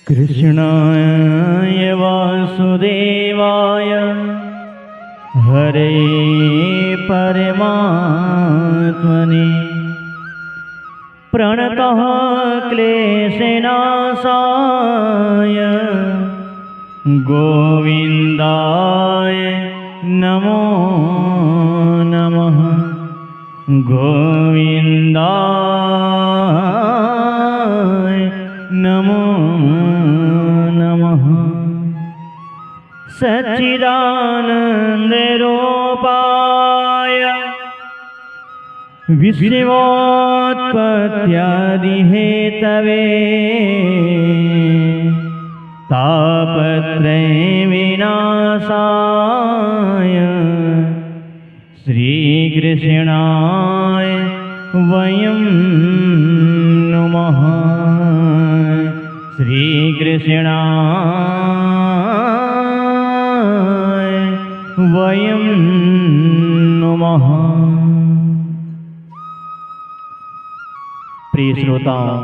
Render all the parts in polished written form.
कृष्णाय वासुदेवाय हरे परमात्मने प्रणतः क्लेशनाशाय गोविन्दाय नमो नमः। गोविन्दाय नमो नमः। सच्चिदानन्दरूपाय विश्वोत्पत्त्यादिहेतवे तापत्रयविनाशाय श्रीकृष्णाय वयं नमः। श्रीकृष्णाय वयं नमः। प्रिय श्रोताओं,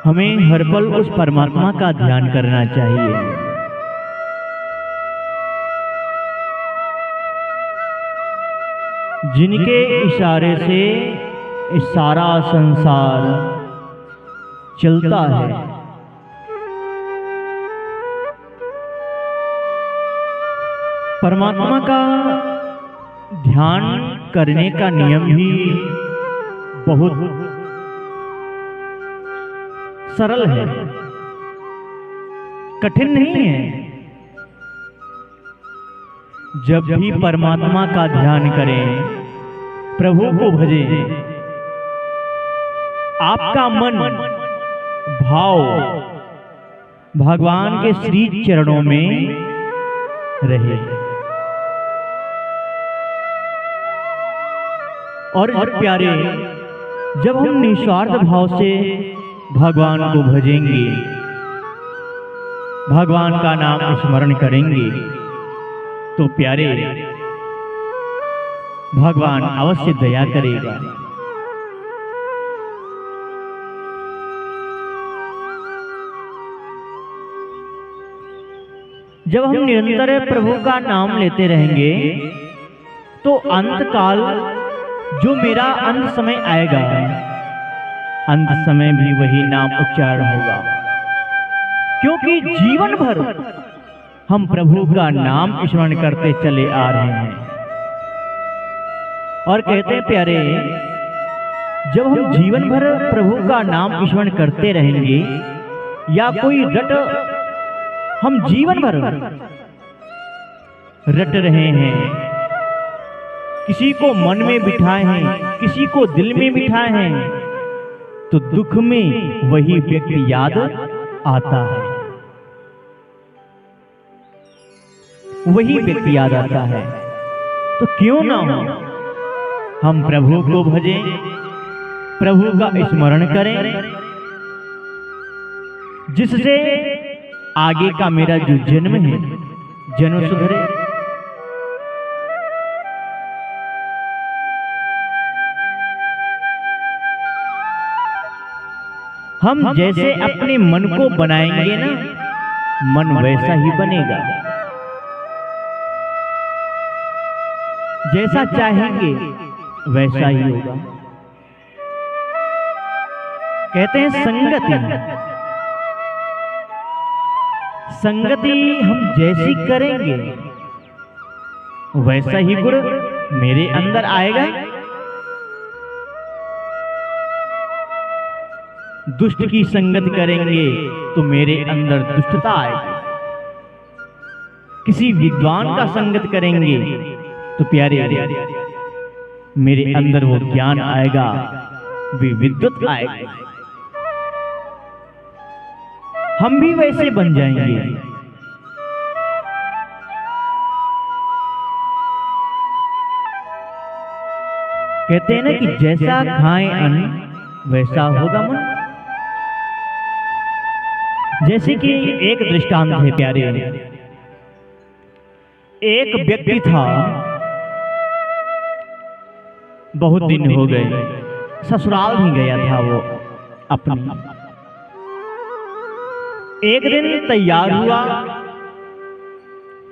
हमें हर पल उस परमात्मा का ध्यान करना चाहिए जिनके इशारे से इस सारा संसार चलता है। परमात्मा का ध्यान करने का नियम भी बहुत सरल है, कठिन नहीं है। जब भी परमात्मा का ध्यान करें, प्रभु को भजें, आपका मन भाव भगवान के श्री चरणों में रहे। और प्यारे, जब हम निस्वार्थ भाव से भगवान को भजेंगे, भगवान का नाम स्मरण करेंगे, तो प्यारे भगवान अवश्य दया करेगा। जब हम निरंतर प्रभु का नाम लेते रहेंगे तो अंत काल जो मेरा अंत समय आएगा, अंत समय भी वही नाम उच्चारण होगा, क्योंकि जीवन भर हम प्रभु का नाम स्मरण करते चले आ रहे हैं। और कहते हैं प्यारे, जब हम जीवन भर प्रभु का नाम स्मरण करते रहेंगे या कोई रट हम जीवन भर रट रहे हैं, किसी को मन में बिठाए हैं, किसी को दिल में बिठाए हैं, तो दुख में वही व्यक्ति याद आता है, वही व्यक्ति याद आता है। तो क्यों ना हम प्रभु को भजें, प्रभु का स्मरण करें, जिससे आगे का मेरा जो जन्म है जन्म सुधरे। हम जैसे अपने मन को बनाएंगे ना, मन वैसा ही बनेगा, जैसा चाहेंगे वैसा ही होगा। कहते हैं संगति, संगति हम जैसी करेंगे वैसा ही गुण मेरे अंदर आएगा। दुष्ट की संगत करेंगे तो मेरे अंदर दुष्टता आएगी, किसी विद्वान का संगत करेंगे तो प्यारे मेरे अंदर वो ज्ञान आएगा, विद्वत आएगी, हम भी वैसे बन जाएंगे। कहते हैं ना कि जैसा खाएं अन्न वैसा होगा मन। जैसे कि एक दृष्टांत है प्यारे, एक व्यक्ति था, बहुत दिन हो गए, ससुराल ही गया था वो अपनी। एक दिन तैयार हुआ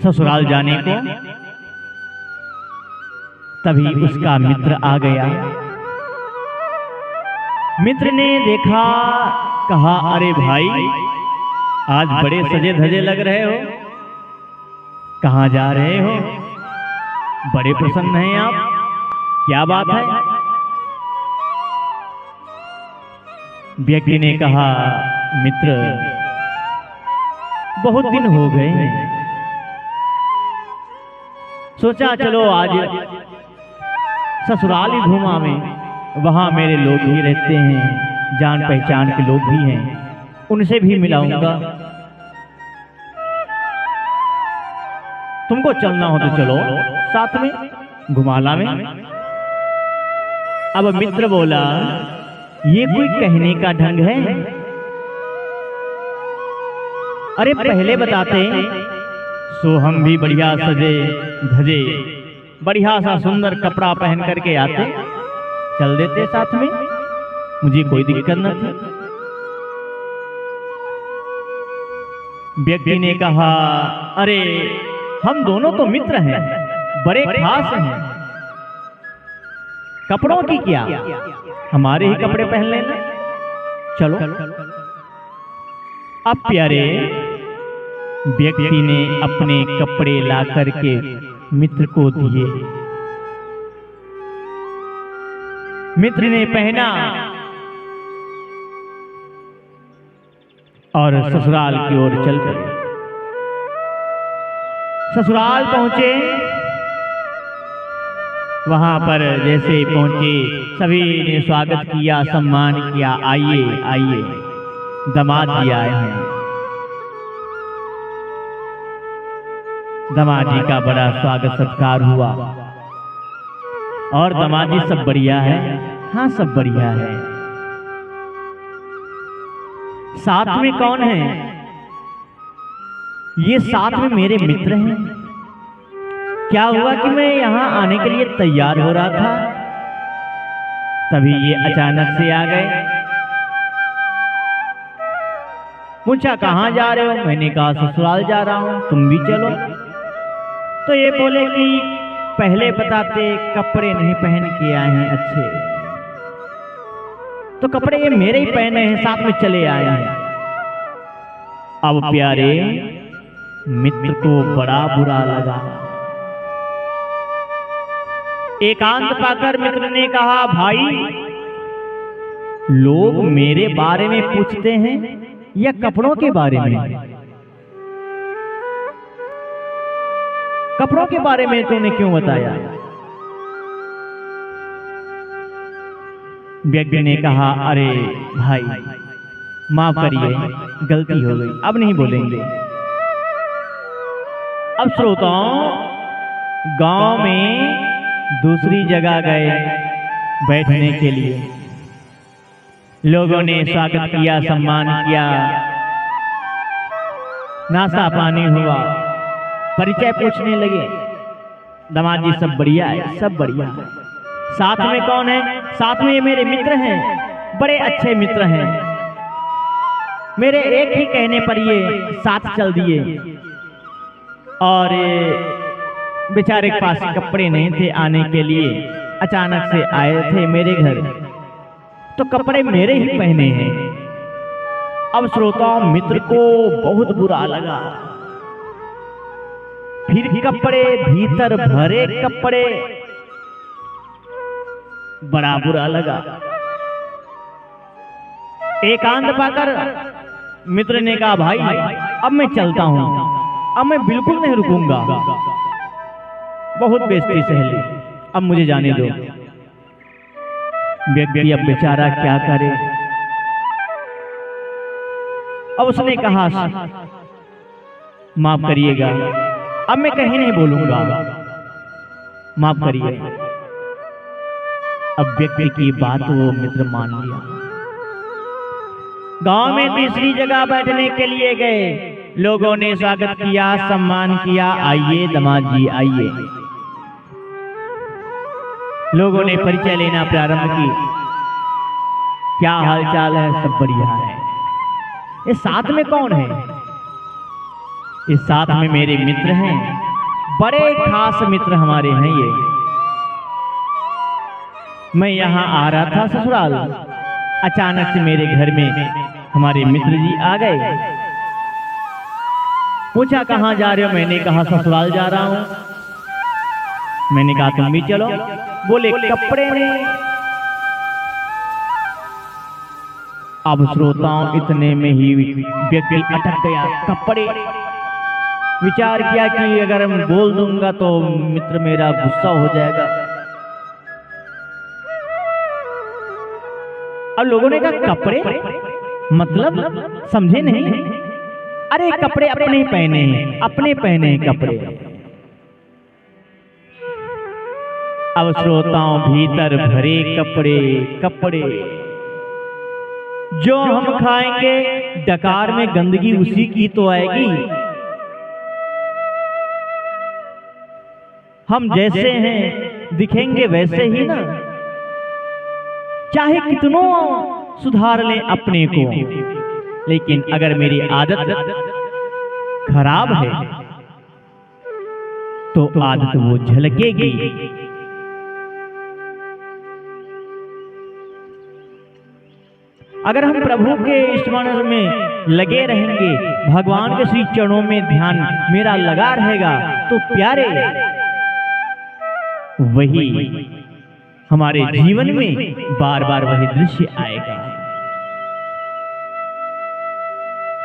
ससुराल जाने को, तभी उसका मित्र आ गया। मित्र ने देखा, कहा, अरे भाई, आज बड़े सजे धजे लग रहे हो, कहाँ जा रहे हो? बड़े प्रसन्न हैं आप, क्या बात है? व्यक्ति ने कहा, मित्र, बहुत दिन हो गए हैं, सोचा चलो आज ससुराल ही घूमा में, वहां मेरे लोग भी रहते हैं, जान पहचान के लोग भी हैं, उनसे भी मिलाऊंगा। तुमको चलना हो तो चलो साथ में घुमाला में। अब मित्र बोला, ये कोई कहने का ढंग है? अरे पहले बताते सो हम भी बढ़िया सजे धजे, बढ़िया सा सुंदर कपड़ा पहन करके आते, चल देते साथ में, मुझे कोई दिक्कत न थी। व्यक्ति ने कहा, अरे हम दोनों तो मित्र हैं, बड़े खास हैं, कपड़ों की क्या, हमारे ही कपड़े पहन लेना, चलो। अब प्यारे व्यक्ति ने अपने कपड़े ला करके मित्र को दिए। मित्र ने पहना और ससुराल की ओर चल पड़े। ससुराल पहुंचे, वहां पर जैसे पहुंचे सभी ने स्वागत किया, सम्मान किया, आइए आइए, दामाद जी आए हैं। दामाद जी का बड़ा स्वागत सत्कार हुआ। और दामाद जी सब बढ़िया है? हाँ सब बढ़िया है। साथ में कौन है? ये साथ में मेरे मित्र हैं। क्या हुआ कि मैं यहाँ आने के लिए तैयार हो रहा था, तभी ये अचानक से आ गए। पूछा कहाँ जा रहे हो? मैंने कहा ससुराल जा रहा हूँ, तुम भी चलो। तो ये बोले कि पहले बताते, कपड़े नहीं पहन के आए हैं अच्छे, तो कपड़े ये मेरे ही पहने हैं, साथ में चले आए हैं। अब प्यारे मित्र को बड़ा बुरा लगा। एकांत पाकर मित्र ने कहा, भाई लोग मेरे बारे में पूछते हैं या कपड़ों के बारे में? कपड़ों के बारे में तूने क्यों बताया? व्यक्ति ने कहा, अरे भाई माफ करिए, गलती हो गई, अब नहीं बोलेंगे। अब श्रोताओं, गांव में दूसरी जगह गए बैठने के लिए। लोगों ने स्वागत किया, सम्मान किया, नाश्ता पानी हुआ, परिचय पूछने लगे। दामाद जी सब बढ़िया है, सब बढ़िया है। साथ में कौन है? साथ में ये मेरे मित्र हैं, बड़े अच्छे मित्र हैं, मेरे एक ही कहने पर ये साथ चल दिए। और बेचारे के पास कपड़े नहीं थे आने के लिए, अचानक से आए थे मेरे घर, तो कपड़े मेरे ही पहने हैं। अब श्रोताओं, मित्र को बहुत बुरा लगा। फिर कपड़े भीतर भरे कपड़े, बड़ा बुरा लगा। एकांत पाकर मित्र ने कहा, भाई अब मैं चलता हूं, अब मैं बिल्कुल नहीं रुकूंगा, बहुत बेइज्जती सह ली, अब मुझे जाने दो। व्यक्ति अब बेचारा क्या करे। अब उसने कहा, माफ करिएगा, अब मैं कहीं नहीं बोलूंगा, माफ करिए। अब व्यक्ति की बात वो मित्र मान लिया। गांव में तीसरी जगह बैठने के लिए गए। लोगों ने स्वागत किया, सम्मान किया, आइए दामाद जी आइए। लोगों ने परिचय लेना प्रारंभ की। क्या हाल चाल है? सब बढ़िया है। ये साथ में कौन है? इस साथ में मेरे मित्र हैं, बड़े खास मित्र हमारे हैं ये। मैं यहाँ आ रहा था ससुराल, अचानक से मेरे घर में हमारे मित्र जी आ गए। पूछा कहाँ जा रहे हो? मैंने कहा ससुराल जा रहा हूं। मैंने कहा तुम भी चलो। बोले कपड़े में। अब श्रोताओं, इतने में ही व्यक्ति अटक गया। कपड़े। विचार किया कि अगर मैं बोल दूंगा तो मित्र मेरा गुस्सा हो जाएगा। अब लोगों ने कहा कपड़े मतलब समझे नहीं? अरे कपड़े अपने पहने हैं, अपने पहने हैं कपड़े। अब श्रोताओं, भीतर भरे कपड़े कपड़े। जो हम खाएंगे डकार में गंदगी उसी की तो आएगी। हम जैसे हैं दिखेंगे वैसे ही ना, चाहे कितनों सुधार लें अपने को, लेकिन अगर मेरी आदत खराब है तो आदत वो झलकेगी। अगर हम प्रभु के स्मरण में लगे रहेंगे, भगवान के श्री चरणों में ध्यान मेरा लगा रहेगा, तो प्यारे वही हमारे जीवन में बार बार वही दृश्य आएगा।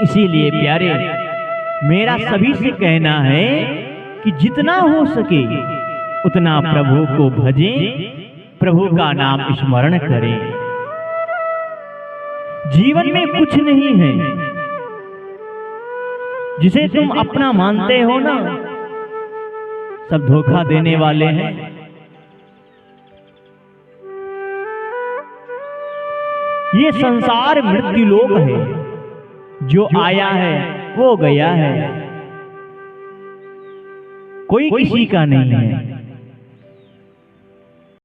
इसीलिए प्यारे, मेरा सभी से कहना है कि जितना हो सके उतना प्रभु को भजें, प्रभु का नाम स्मरण करें। जीवन में कुछ नहीं है जिसे तुम अपना मानते हो ना, सब धोखा देने वाले हैं। ये संसार मृत्यु लोक है, जो आया है वो गया है, कोई किसी का नहीं है।